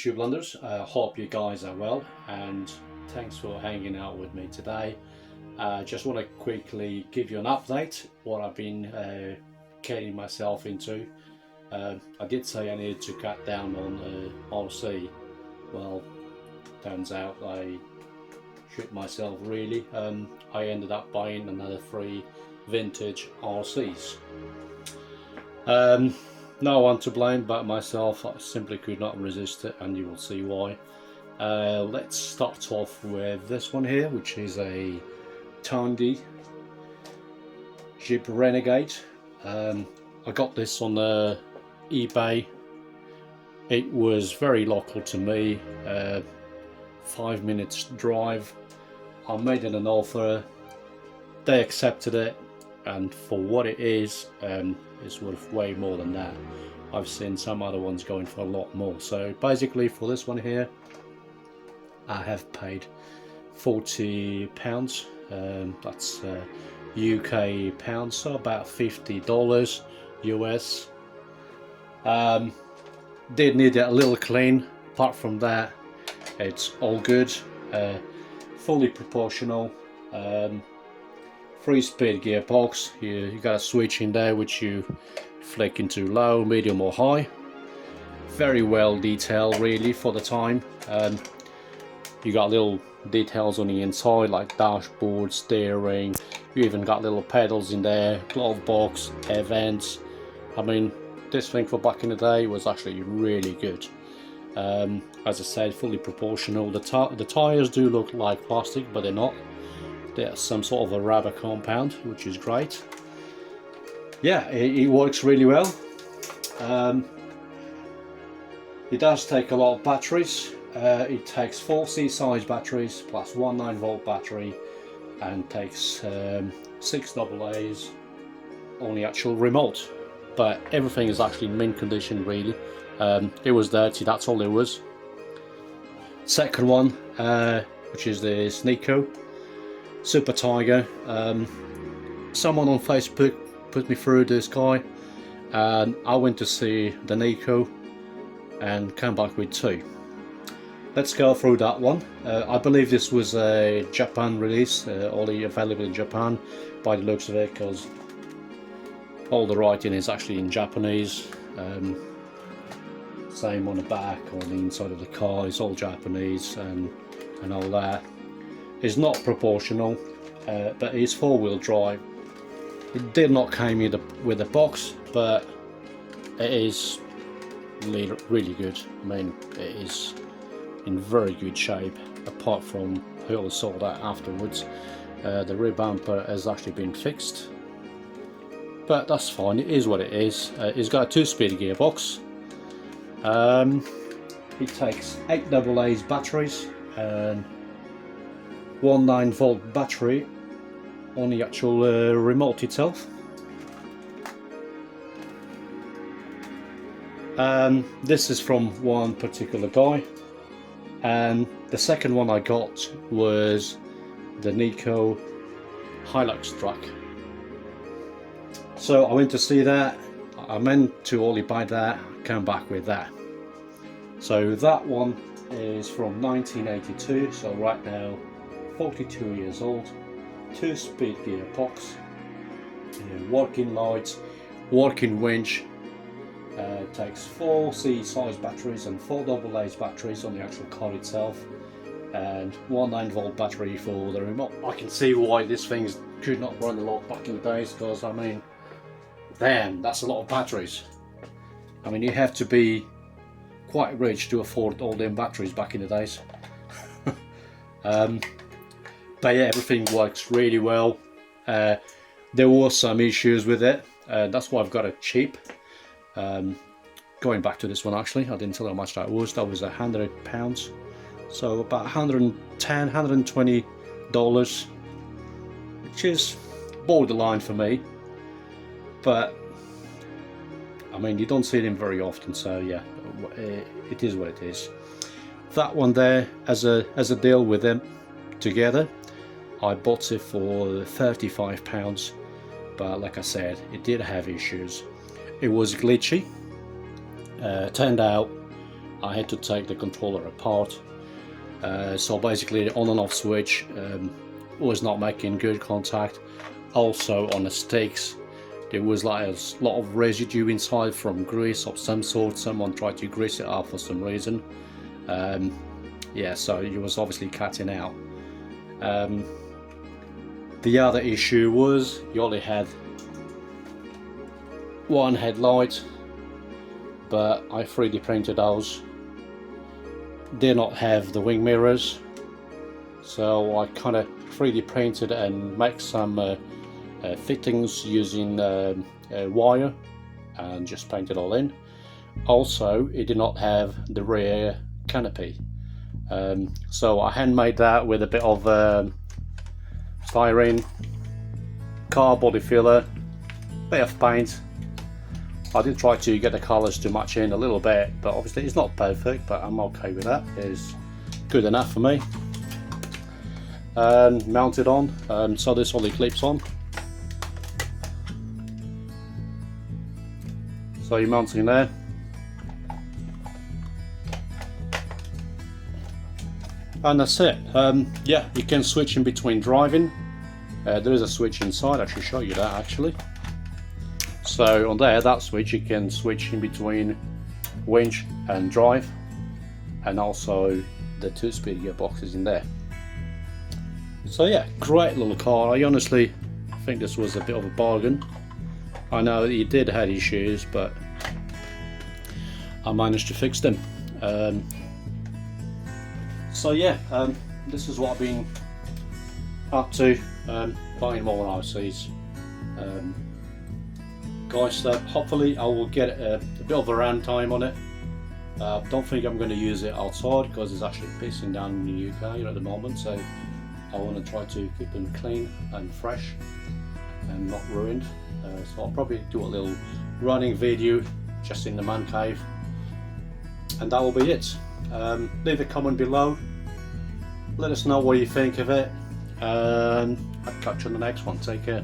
YouTube Blunders. Hope you guys are well, and thanks for hanging out with me today. Just want to quickly give you an update what I've been getting myself into. I did say I needed to cut down on RC. Well, turns out I shoot myself really. I ended up buying another 3 vintage RCs. No one to blame but myself. I simply could not resist it, and you will see why. Let's start off with this one here, which is a Tandy Jeep Renegade. I got this on eBay. It was very local to me, 5 minutes drive. I made it an offer, they accepted it, and for what it is, it's worth way more than that. I've seen some other ones going for a lot more. So basically for this one here, I have paid £40. That's UK pounds, so about $50 US. Did need it a little clean. Apart from that, it's all good. Fully proportional. 3-speed gearbox. You got a switch in there which you flick into low, medium or high. Very well detailed really for the time. You got little details on the inside like dashboard, steering. You even got little pedals in there, glove box, air vents. I mean, this thing for back in the day was actually really good. As I said, fully proportional. The tires do look like plastic, but they're not. There's some sort of a rubber compound, which is great. Yeah, it works really well. It does take a lot of batteries. It takes 4 C-size batteries plus one 9-volt battery, and takes 6 AA's on the actual remote. But everything is actually in mint condition really. It was dirty, that's all it was. Second one, which is this Nikko Super Tiger. Someone on Facebook put me through this guy, and I went to see the Nikko and came back with 2. Let's go through that one. I believe this was a Japan release, only available in Japan by the looks of it, because all the writing is actually in Japanese. Same on the back, on the inside of the car, it's all Japanese and all that. It's not proportional, but it's 4-wheel drive. It did not come with a box, but it is really good. I mean, it is in very good shape, apart from I only saw that afterwards. The rear bumper has actually been fixed, but that's fine, it is what it is. It's got a 2-speed gearbox. It takes 8 AA's batteries and one 9-volt battery on the actual remote itself. This is from one particular guy, and the second one I got was the Nikko Hilux truck. So I went to see that. I meant to only buy that, came back with that. So that one is from 1982, so right now 42 years old. 2-speed gearbox, working lights, working winch. Takes 4 C-size batteries and 4 AA's batteries on the actual car itself, and one 9-volt battery for the remote. I can see why this thing could not run a lot back in the days, because I mean, damn, that's a lot of batteries. I mean, you have to be quite rich to afford all them batteries back in the days. But yeah, everything works really well. There were some issues with it, that's why I've got it cheap. Going back to this one, actually, I didn't tell you how much that was. That was £100, so about $110, $120, which is borderline for me. But I mean, you don't see them very often, so yeah, it is what it is. That one there, as a deal with them together, I bought it for £35, but like I said, it did have issues. It was glitchy. Turned out I had to take the controller apart. So basically the on and off switch was not making good contact. Also on the sticks there was like a lot of residue inside from grease of some sort. Someone tried to grease it up for some reason. Yeah, so it was obviously cutting out. The other issue was you only had one headlight, but I 3D printed those. Did not have the wing mirrors, so I kind of 3D printed and make some fittings using wire and just paint it all in. Also, it did not have the rear canopy, so I handmade that with a bit of styrene, car body filler, bit of paint. I did try to get the colours to match in a little bit, but obviously it's not perfect, but I'm okay with that. It's good enough for me. And mounted on, so this only clips on. So you're mounting there. And that's it. Yeah, you can switch in between driving. There is a switch inside, I should show you that actually. So on there, that switch, you can switch in between winch and drive, and also the 2-speed gearbox is in there. So yeah, great little car. I honestly think this was a bit of a bargain. I know that it did have issues, but I managed to fix them. So yeah, this is what I've been up to, buying more RCs. Guys, hopefully I will get a bit of a run time on it. Don't think I'm going to use it outside because it's actually pissing down in the UK at the moment, so I want to try to keep them clean and fresh and not ruined. So I'll probably do a little running video just in the man cave, and that will be it. Leave a comment below, let us know what you think of it, and I'll catch you on the next one. Take care.